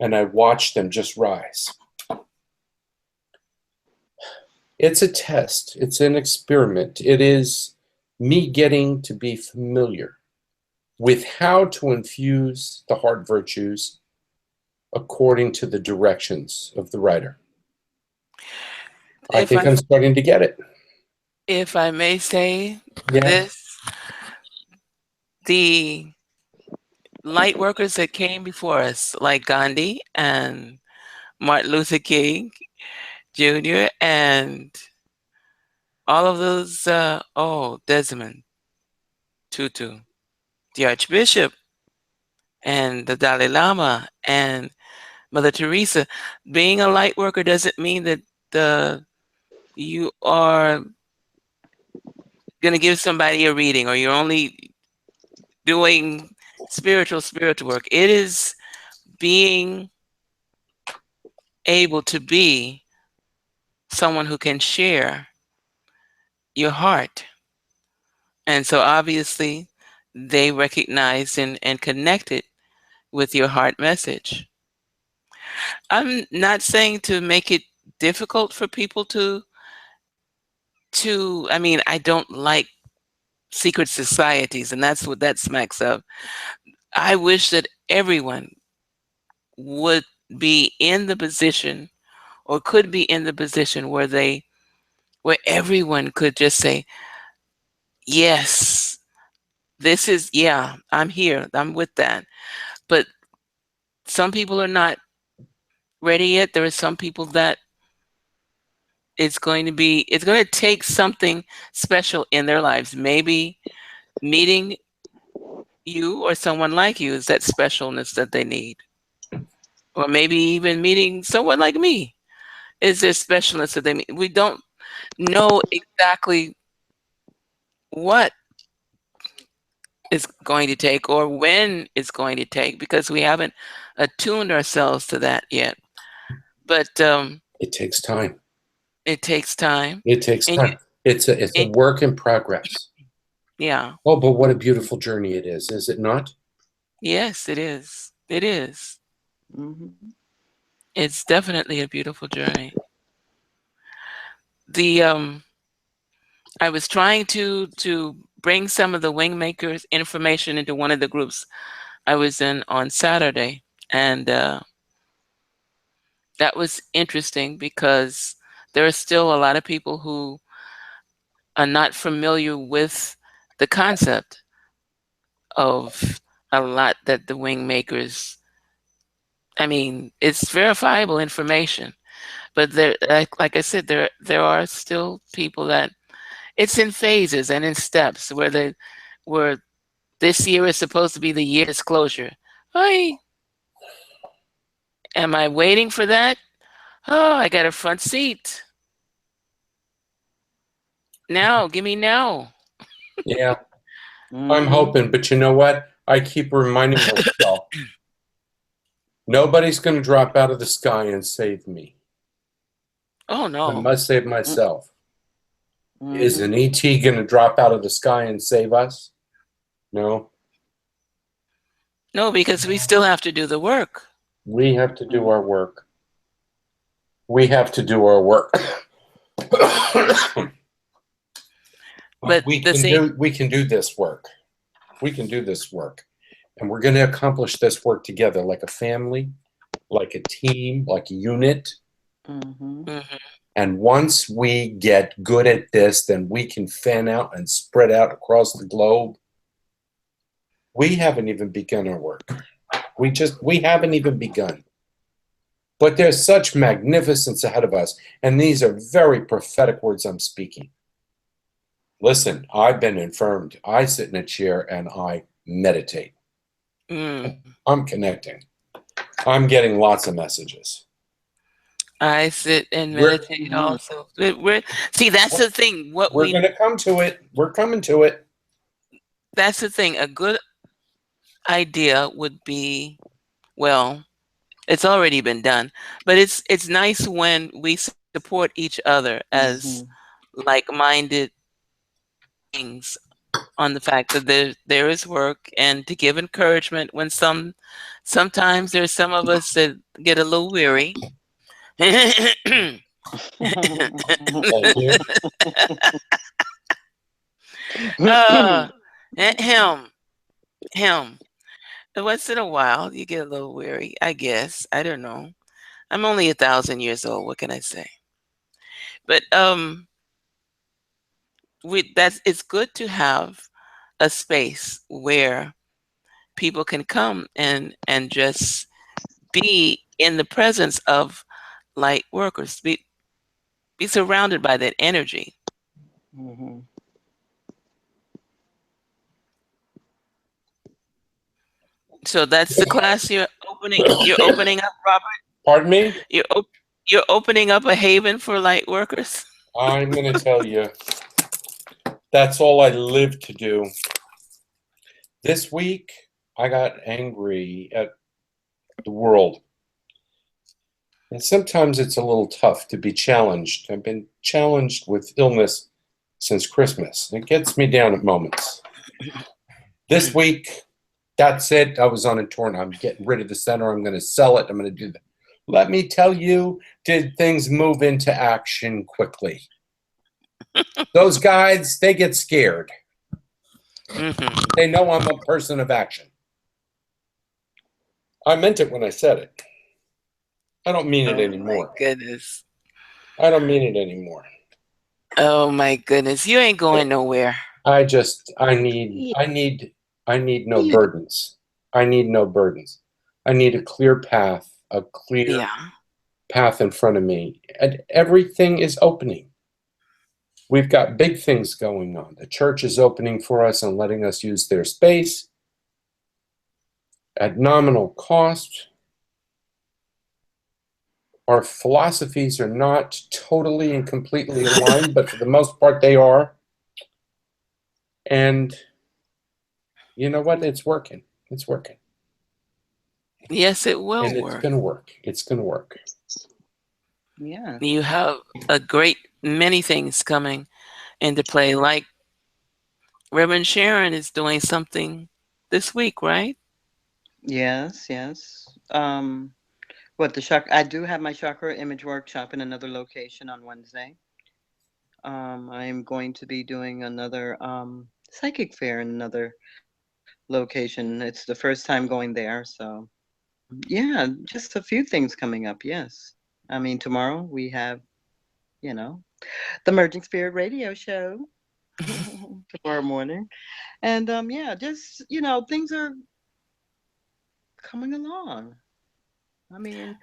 and I watched them just rise. It's a test. It's an experiment. It is me getting to be familiar with how to infuse the heart virtues according to the directions of the writer. I think I'm starting to get it. If I may say Yeah. this, the light workers that came before us, like Gandhi and Martin Luther King Jr., and all of those, Desmond Tutu, the Archbishop, and the Dalai Lama, and Mother Teresa. Being a light worker doesn't mean that you are going to give somebody a reading or you're only doing spiritual work. It is being able to be someone who can share your heart. And so obviously they recognized and connected with your heart message. I'm not saying to make it difficult for people I mean, I don't like secret societies, and that's what that smacks of. I wish that everyone would be in the position or could be in the position where everyone could just say, yes, this is, yeah, I'm here, I'm with that. But some people are not ready yet. There are some people that it's going to take something special in their lives. Maybe meeting you or someone like you is that specialness that they need. Or maybe even meeting someone like me is their specialness that they need. We don't know exactly what it's going to take or when it's going to take because we haven't attuned ourselves to that yet. But it takes time. It takes time. It takes time. It's a work in progress. Yeah. Oh, but what a beautiful journey it is it not? Yes, it is. It is. Mm-hmm. It's definitely a beautiful journey. The I was trying to bring some of the Wingmakers information into one of the groups I was in on Saturday, and that was interesting because there are still a lot of people who are not familiar with the concept of a lot that the Wingmakers. I mean, it's verifiable information, but there, like I said, there are still people that it's in phases and in steps where this year is supposed to be the year disclosure. Hey, am I waiting for that? Oh, I got a front seat. Now, give me now. Yeah, I'm Mm-hmm. hoping, but you know what? I keep reminding myself, nobody's going to drop out of the sky and save me. Oh I no. must save myself. Is Mm-hmm. an ET going to drop out of the sky and save us? No. No, because we still have to do the work. We have to do our work. We have to do our work. But we the can thing, do this work. We can do this work. And we're going to accomplish this work together like a family, like a team, like a unit. Mm-hmm. Mhm. And once we get good at this, then we can fan out and spread out across the globe. We haven't even begun our work. We haven't even begun. But there's such magnificence ahead of us. And these are very prophetic words I'm speaking. Listen, I've been infirmed. I sit in a chair and I meditate. Mm. I'm connecting. I'm getting lots of messages. I sit and We're- meditate also. See, that's the thing. We're going to come to it. We're coming to it. That's the thing. A good idea would be, well, it's already been done, but it's nice when we support each other as like-minded things on the fact that there is work, and to give encouragement when sometimes there's some of us that get a little weary. Thank you. uh, him. Once in a while, you get a little weary, I guess. I don't know. I'm only 1,000 years old. What can I say? But it's good to have a space where people can come and just be in the presence of light workers. Be surrounded by that energy. Mm-hmm. So that's the class you're opening. You're opening up, Robert. Pardon me? You're opening up a haven for light workers. I'm going to tell you, that's all I live to do. This week, I got angry at the world. And sometimes it's a little tough to be challenged. I've been challenged with illness since Christmas. It gets me down at moments. This week, that's it. I was on a tour and I'm getting rid of the center. I'm going to sell it. I'm going to do that. Let me tell you, did things move into action quickly? Those guides, they get scared. Mm-hmm. They know I'm a person of action. I meant it when I said it. I don't mean it anymore. My goodness. I don't mean it anymore. Oh my goodness. You ain't going nowhere. I need no burdens. I need no burdens. I need a clear path, a clear path in front of me. And everything is opening. We've got big things going on. The church is opening for us and letting us use their space at nominal cost. Our philosophies are not totally and completely aligned, but for the most part they are. And you know what? It's working. It's working. Yes, it will And work. it's going to work. It's going to work. Yeah. You have a great many things coming into play, like Reverend Sharon is doing something this week, right? Yes, yes. What the chakra? I do have my chakra image workshop in another location on Wednesday. I'm going to be doing another psychic fair in another location. It's the first time going there, so yeah, just a few things coming up. Yes, I mean tomorrow we have, you know, the Merging Spirit Radio Show tomorrow morning, and yeah, just things are coming along. I mean,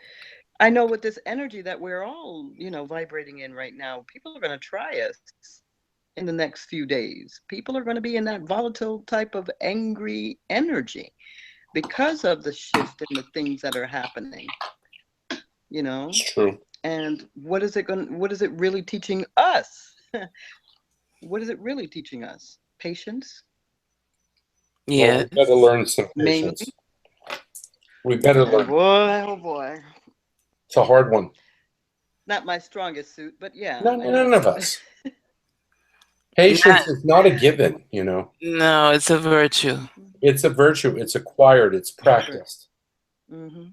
I know with this energy that we're all, vibrating in right now, people are going to try us in the next few days. People are going to be in that volatile type of angry energy because of the shift in the things that are happening, you know? It's true. And what is it really teaching us? What is it really teaching us? Patience, Yeah. Well, we better learn some mainly. patience. We better learn. Oh boy. It's a hard one. Not my strongest suit, but yeah. None of us. Patience is not a given, No, it's a virtue. It's a virtue. It's acquired. It's practiced. Mm-hmm.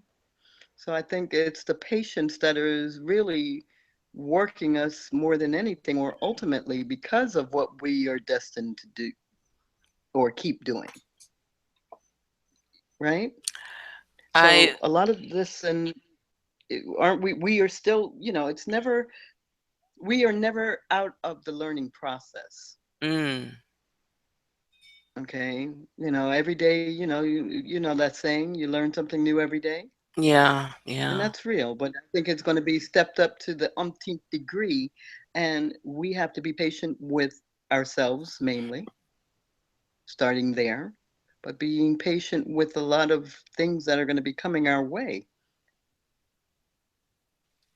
So I think it's the patience that is really working us more than anything, or ultimately because of what we are destined to do or keep doing. Right? So a lot of this, and aren't we are still, it's never, we are never out of the learning process. Okay. Every day, you know that saying, you learn something new every day. Yeah. And that's real, but I think it's going to be stepped up to the umpteenth degree, and we have to be patient with ourselves mainly, starting there, but being patient with a lot of things that are going to be coming our way.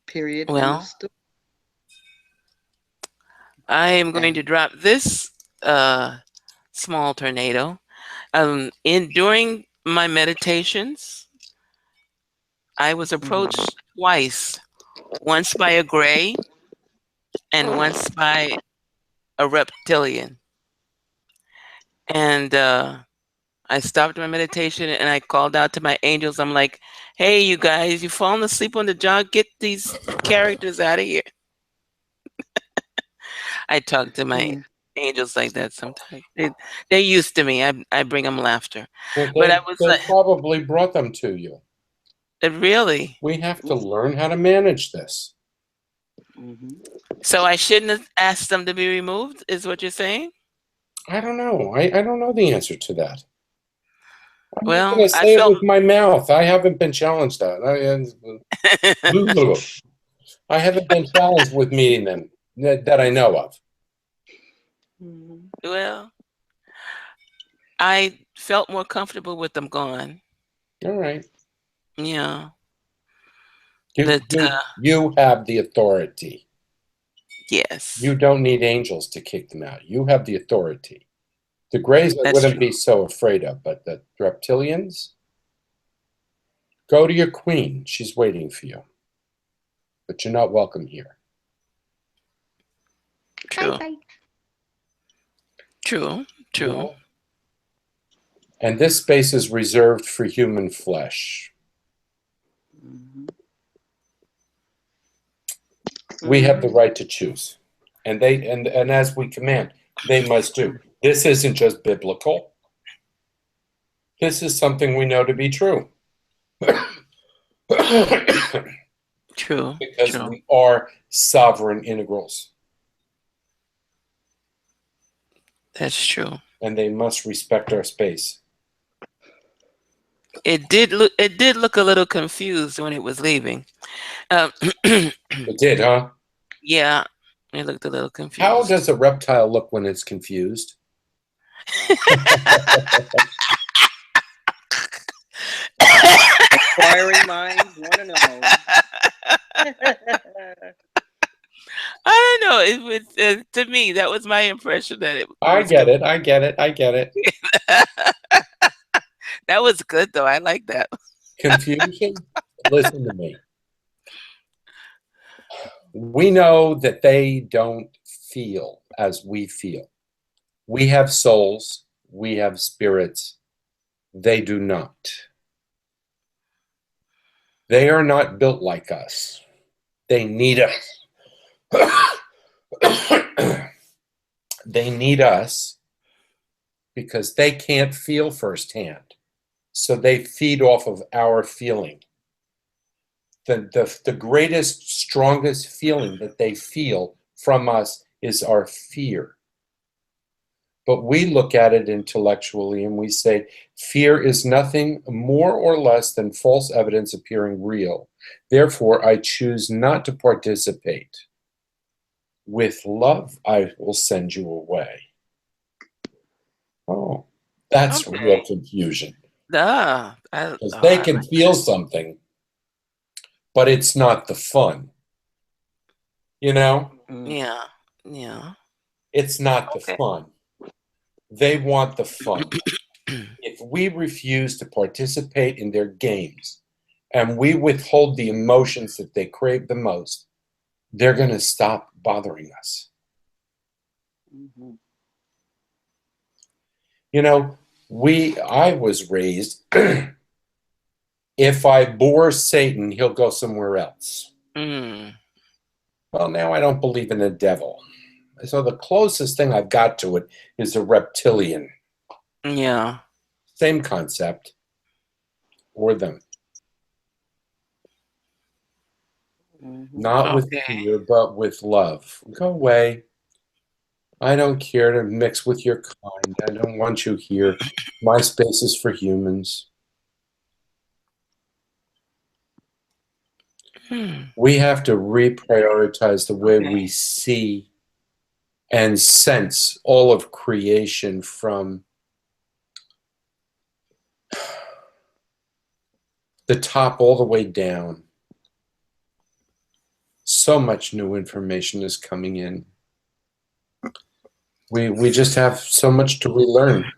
Period. Well, I am going to drop this small tornado. During my meditations, I was approached twice, once by a gray and once by a reptilian. And I stopped my meditation and I called out to my angels. I'm like, hey, you guys, you've fallen asleep on the job. Get these characters out of here. I talk to my angels like that sometimes. They're used to me. I bring them laughter. Well, but I was they probably brought them to you. Really? We have to learn how to manage this. So I shouldn't have asked them to be removed, is what you're saying? I don't know. I don't know the answer to that. I'm well, going to say it with my mouth. I haven't been challenged that. I haven't been challenged with meeting them that I know of. Well, I felt more comfortable with them gone. All right. Yeah. You have the authority. Yes. You don't need angels to kick them out. You have the authority. The Greys I wouldn't be so afraid of, but the reptilians, go to your queen. She's waiting for you. But you're not welcome here. True. Bye-bye. True. Well, and this space is reserved for human flesh. We have the right to choose. And as we command, they must do. This isn't just biblical. This is something we know to be true. True. Because we are sovereign integrals. That's true. And they must respect our space. It did look a little confused when it was leaving. It did, huh? Yeah, it looked a little confused. How does a reptile look when it's confused? Inquiring minds want to know. I don't know. It was to me that was my impression that it. I get it. That was good though. I like that. Confusion? Listen to me. We know that they don't feel as we feel. We have souls. We have spirits. They do not. They are not built like us. They need us. They need us because they can't feel firsthand. So they feed off of our feeling. The greatest, strongest feeling that they feel from us is our fear. But we look at it intellectually and we say, fear is nothing more or less than false evidence appearing real. Therefore, I choose not to participate. With love, I will send you away. Oh, that's Okay. real confusion. Because They can feel something, but it's not the fun. You know? Yeah. Yeah. It's not the Okay. fun. They want the fun. If we refuse to participate in their games and we withhold the emotions that they crave the most, they're going to stop bothering us. Mm-hmm. You know, I was raised, if I bore Satan, he'll go somewhere else. Mm. Well, now I don't believe in the devil. So the closest thing I've got to it is a reptilian. Yeah. Same concept. Or them. Mm-hmm. Not with fear, but with love. Go away. I don't care to mix with your kind. I don't want you here. My space is for humans. We have to reprioritize the way we see and sense all of creation from the top all the way down. So much new information is coming in. We just have so much to relearn.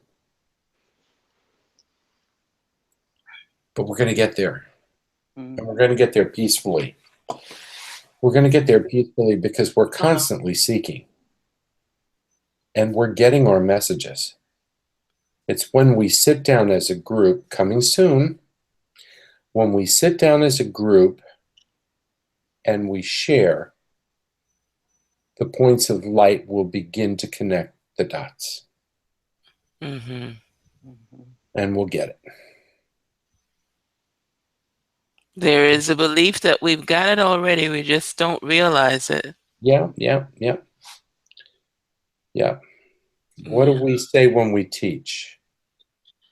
But we're going to get there. And we're going to get there peacefully. We're going to get there peacefully because we're constantly seeking. And we're getting our messages. It's when we sit down as a group, coming soon, when we sit down as a group and we share, the points of light will begin to connect the dots. Mm-hmm. And we'll get it. There is a belief that we've got it already. We just don't realize it. Yeah. What do we say when we teach?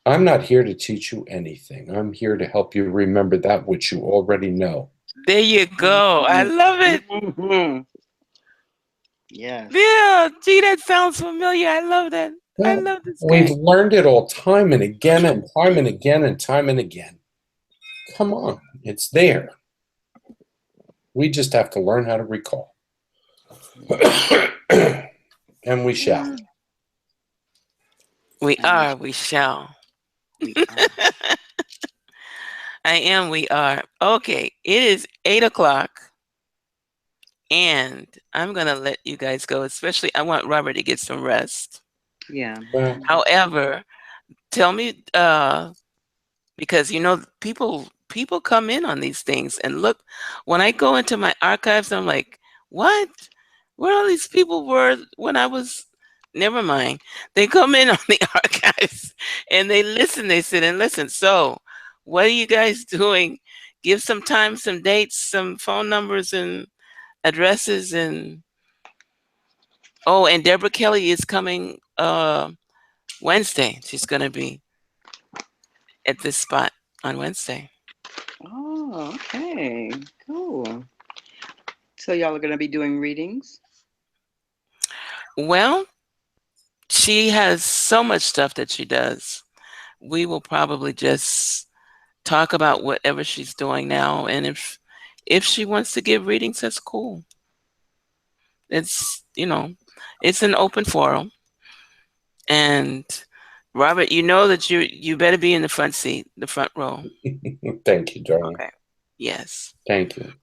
I'm not here to teach you anything. I'm here to help you remember that which you already know. There you go. I love it. Mm-hmm. Yes. Yeah. Gee, that sounds familiar. I love that. I love this We've game. learned it all time and again and time and again and time and again. Come on. It's there. We just have to learn how to recall. And we shall. We are. We shall. We are. I am. We are. Okay. It is 8:00. And I'm going to let you guys go. Especially, I want Robert to get some rest. Yeah. However, tell me, because, you know, people come in on these things. And look, when I go into my archives, I'm like, what? Where all these people were when I was... Never mind. They come in on the archives and they listen. They sit and listen. So what are you guys doing? Give some time, some dates, some phone numbers and addresses. And and Deborah Kelly is coming Wednesday. She's going to be at this spot on Wednesday. Oh, okay. Cool. So y'all are going to be doing readings? Well, she has so much stuff that she does. We will probably just talk about whatever she's doing now. And if she wants to give readings, that's cool. It's, you know, it's an open forum. And Robert, you know that you better be in the front seat, the front row. Thank you, darling. Okay. Yes. Thank you.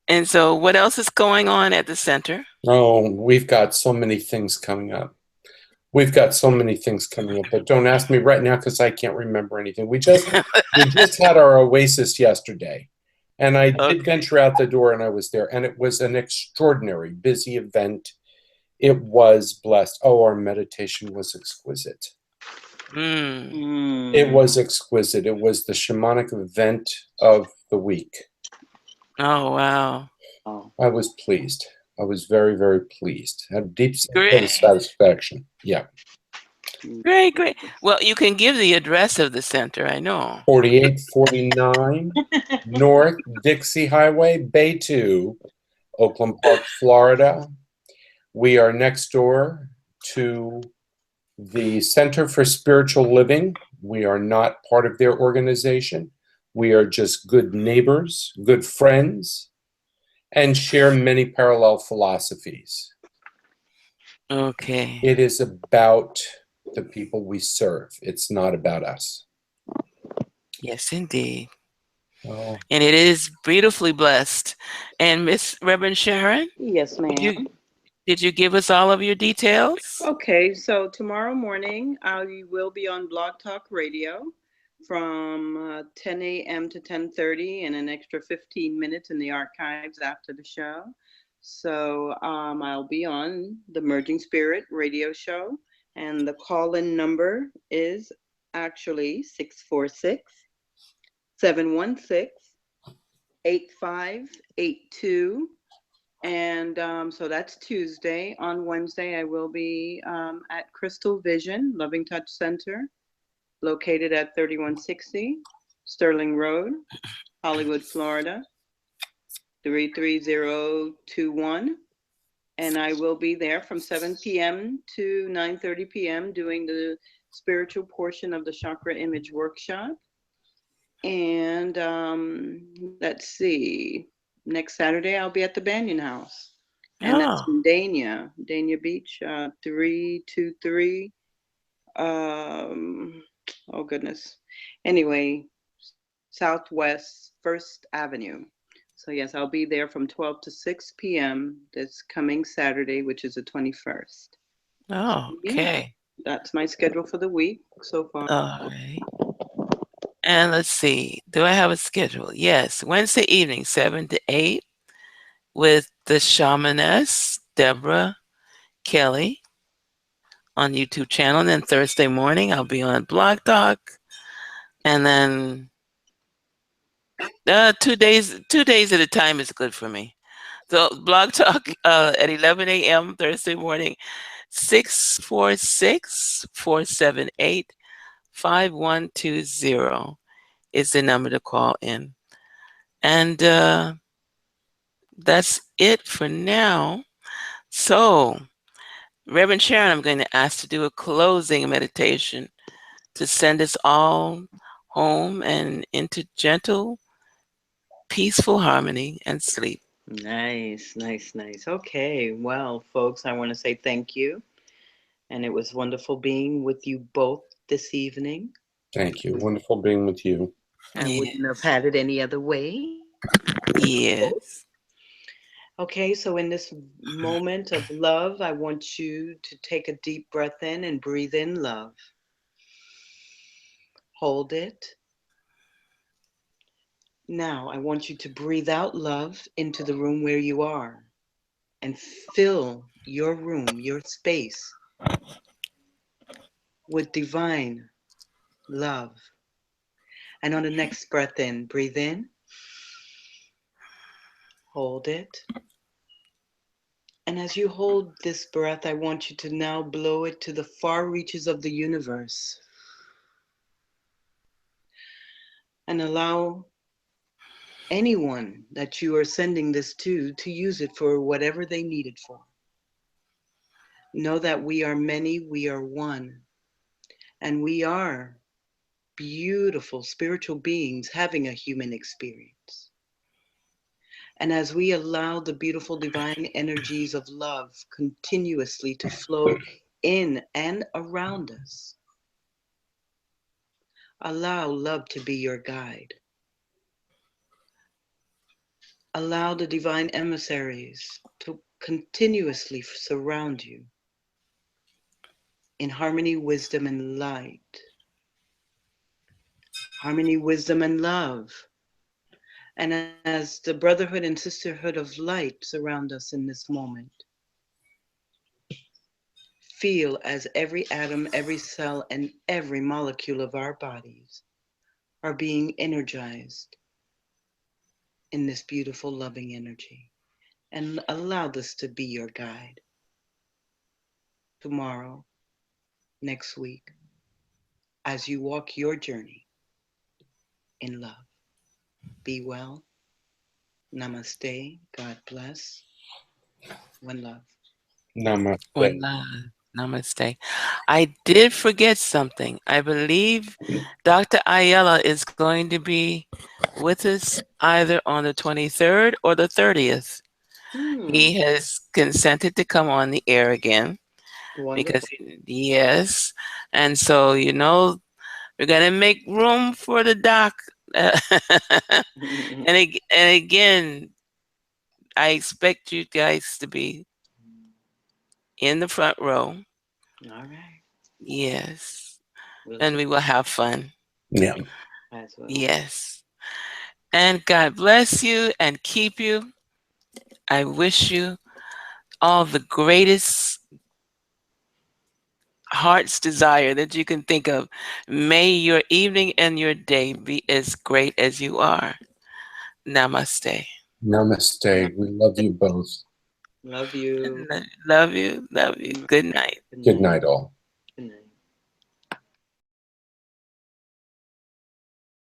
And so what else is going on at the center? Oh, we've got so many things coming up. We've got so many things coming up, but don't ask me right now because I can't remember anything. We just had our Oasis yesterday, and I did venture out the door, and I was there, and it was an extraordinary busy event. It was blessed. Oh, our meditation was exquisite. It was exquisite. It was the shamanic event of the week. Oh, wow. I was pleased. I was very, very pleased. Had deep satisfaction. Yeah. Great, great. Well, you can give the address of the center, I know. 4849 North Dixie Highway, Bay 2, Oakland Park, Florida. We are next door to the Center for Spiritual Living. We are not part of their organization. We are just good neighbors, good friends, and share many parallel philosophies. Okay. It is about the people we serve. It's not about us. Yes, indeed. Oh. And it is beautifully blessed. And Miss Reverend Sharon? Yes, ma'am. Did you give us all of your details? Okay, so tomorrow morning I will be on Blog Talk Radio from 10 a.m. to 10:30 and an extra 15 minutes in the archives after the show. So I'll be on the Merging Spirit radio show, and the call-in number is actually 646-716-8582. And so that's Tuesday. On Wednesday, I will be at Crystal Vision Loving Touch Center, located at 3160 Sterling Road, Hollywood, Florida, 33021. And I will be there from 7 p.m. to 9:30 p.m. doing the spiritual portion of the Chakra Image Workshop. And let's see. Next Saturday, I'll be at the Banyan House. And that's in Dania Beach, 323. Oh, goodness. Anyway, Southwest 1st Avenue. So, yes, I'll be there from 12 to 6 p.m. this coming Saturday, which is the 21st. Oh, okay. Yeah, that's my schedule for the week so far. All right. And let's see. Do I have a schedule? Yes. Wednesday evening, 7 to 8 with the shamaness, Deborah Kelly on YouTube channel. And then Thursday morning, I'll be on Blog Talk. And then 2 days at a time is good for me. So Blog Talk at 11 a.m. Thursday morning, 646-478-5120 is the number to call in. And that's it for now. So, Reverend Sharon, I'm going to ask to do a closing meditation to send us all home and into gentle, peaceful harmony and sleep. Nice. Okay, well, folks, I want to say thank you. And it was wonderful being with you both this evening. Thank you. Wonderful being with you. I wouldn't have had it any other way. Yes. Okay, so in this moment of love, I want you to take a deep breath in and breathe in love. Hold it. Now, I want you to breathe out love into the room where you are and fill your room, your space, with divine love. And on the next breath in, breathe in. Hold it. And as you hold this breath, I want you to now blow it to the far reaches of the universe. And allow anyone that you are sending this to use it for whatever they need it for. Know that we are many, we are one. And we are beautiful spiritual beings having a human experience. And as we allow the beautiful divine energies of love continuously to flow in and around us, allow love to be your guide. Allow the divine emissaries to continuously surround you. in harmony, wisdom, and light. Harmony, wisdom, and love. And as the brotherhood and sisterhood of light surround us in this moment, feel as every atom, every cell, and every molecule of our bodies are being energized in this beautiful, loving energy. And allow this to be your guide. Tomorrow, next week, as you walk your journey in love. Be well. Namaste. God bless. One love. Namaste. One love. Namaste. I did forget something. I believe Dr. Ayala is going to be with us either on the 23rd or the 30th. He has consented to come on the air again. Wonderful. Because, yes. And so, you know, we're going to make room for the doc. And again, I expect you guys to be in the front row. All right. Yes. We'll And we will have fun. Yeah. as well. Yes. And God bless you and keep you. I wish you all the greatest heart's desire that you can think of. May your evening and your day be as great as you are. Namaste. Namaste. We love you both. Love you. Love you. Love you. Good night. Good night, all.